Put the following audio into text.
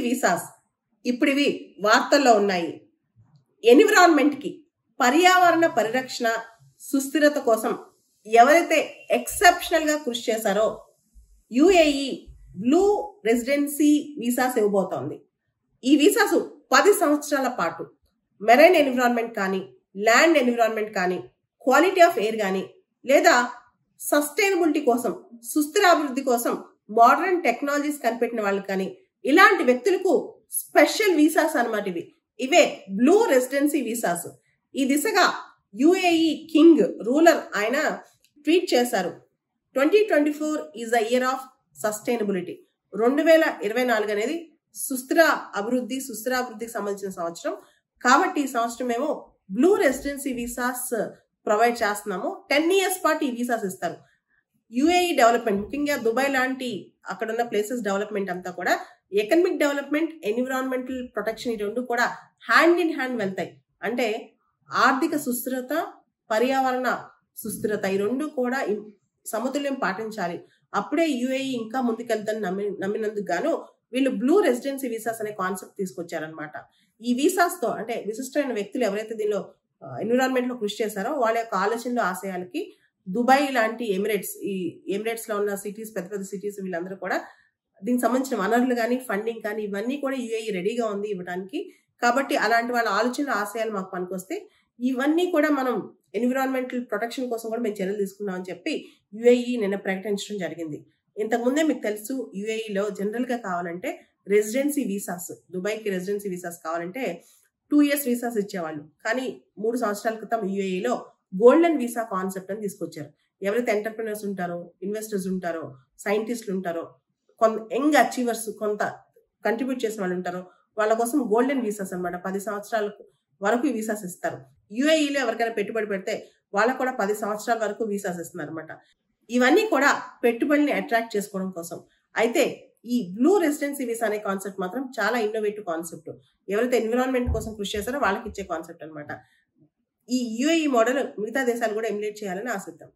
Visas ఇప్పుడు ఇవి వార్తల్లో ఉన్నాయి. ఎన్విరాన్మెంట్ కి, పర్యావరణ పరిరక్షణ, సుస్థిరత కోసం ఎవరైతే ఎక్సెప్షనల్ గా కృషి చేశారో యుఏఈ బ్లూ రెసిడెన్సీ వీసాస్ ఇవ్వబోతోంది. ఈ వీసాస్ 10 సంవత్సరాల పాటు మెరైన్ ఎన్విరాన్మెంట్ కానీ, ల్యాండ్ ఎన్విరాన్మెంట్ కానీ, క్వాలిటీ ఆఫ్ ఎయిర్ కానీ, లేదా సస్టైనబిలిటీ కోసం, సుస్థిర అభివృద్ధి కోసం మోడర్న్ టెక్నాలజీస్ కనిపెట్టిన వాళ్ళు కానీ, ఇలాంటి వ్యక్తులకు స్పెషల్ వీసాస్ అన్నమాట. ఇవే బ్లూ రెసిడెన్సీ వీసాస్. ఈ దిశగా యుఏఈ కింగ్ రూలర్ ఆయన ట్వీట్ చేశారు. 2024 is the year of sustainability. 2024 అనేది సుస్థిరాభివృద్ధికి సంబంధించిన సంవత్సరం. కాబట్టి ఈ సంవత్సరం మేము బ్లూ రెసిడెన్సీ వీసాస్ ప్రొవైడ్ చేస్తున్నాము. 10 years పాటు ఈ వీసాస్ ఇస్తారు. యుఏఈ డెవలప్మెంట్, ముఖ్యంగా దుబాయ్ లాంటి అక్కడ ఉన్న ప్లేసెస్ డెవలప్మెంట్ అంతా కూడా ఎకనమిక్ డెవలప్మెంట్, ఎన్విరాన్మెంటల్ ప్రొటెక్షన్ ఈ రెండు కూడా హ్యాండ్ ఇన్ హ్యాండ్ వెళ్తాయి. అంటే ఆర్థిక సుస్థిరత, పర్యావరణ సుస్థిరత ఈ రెండు కూడా సమతుల్యం పాటించాలి. అప్పుడే యుఏఈ ఇంకా ముందుకెళ్తాను నమ్మినందుకు గాను వీళ్ళు బ్లూ రెసిడెన్సీ వీసాస్ అనే కాన్సెప్ట్ తీసుకొచ్చారనమాట. ఈ వీసాస్ తో అంటే విశిష్టమైన వ్యక్తులు ఎవరైతే దీనిలో ఎన్విరాన్మెంట్ లో కృషి చేశారో వాళ్ళ యొక్క ఆలోచనలు, ఆశయాలకి దుబాయ్ లాంటి ఈ ఎమిరేట్స్ లో ఉన్న సిటీస్, పెద్ద పెద్ద సిటీస్, వీళ్ళందరూ కూడా దీనికి సంబంధించిన వనరులు కానీ, ఫండింగ్ కానీ ఇవన్నీ కూడా యుఏఈ రెడీగా ఉంది ఇవ్వడానికి. కాబట్టి అలాంటి వాళ్ళ ఆలోచనలు, ఆశయాలు మాకు పనికొస్తే ఇవన్నీ కూడా మనం ఎన్విరాన్మెంటల్ ప్రొటెక్షన్ కోసం కూడా మేము చర్యలు తీసుకున్నామని చెప్పి యుఏఈ నిన్న ప్రకటించడం జరిగింది. ఇంతకుముందే మీకు తెలుసు, యుఏఈలో జనరల్ గా కావాలంటే రెసిడెన్సీ వీసాస్, దుబాయ్కి రెసిడెన్సీ వీసాస్ కావాలంటే 2 years వీసాస్ ఇచ్చేవాళ్ళు. కానీ 3 సంవత్సరాల క్రితం యుఏఈలో గోల్డెన్ వీసా కాన్సెప్ట్ అని తీసుకొచ్చారు. ఎవరైతే ఎంటర్ప్రినర్స్ ఉంటారో, ఇన్వెస్టర్స్ ఉంటారో, సైంటిస్టులు ఉంటారో, కొంత యంగ్ అచీవర్స్, కొంత కంట్రిబ్యూట్ చేసిన వాళ్ళు ఉంటారో వాళ్ళ కోసం గోల్డెన్ వీసాస్ అనమాట. 10 సంవత్సరాల వరకు ఈ వీసాస్ ఇస్తారు. యుఏఈలో ఎవరికైనా పెట్టుబడి పెడితే వాళ్ళకు కూడా 10 సంవత్సరాల వరకు వీసాస్ ఇస్తున్నారు అనమాట. ఇవన్నీ కూడా పెట్టుబడిని అట్రాక్ట్ చేసుకోవడం కోసం. అయితే ఈ బ్లూ రెసిడెన్సీ వీసా అనే కాన్సెప్ట్ మాత్రం చాలా ఇన్నోవేటివ్ కాన్సెప్ట్. ఎవరైతే ఎన్విరాన్మెంట్ కోసం కృషి చేస్తారో వాళ్ళకి ఇచ్చే కాన్సెప్ట్ అనమాట. ఈ యుఏఈ మోడల్ మిగతా దేశాలు కూడా ఎమిలేట్ చేయాలని ఆశిద్దాం.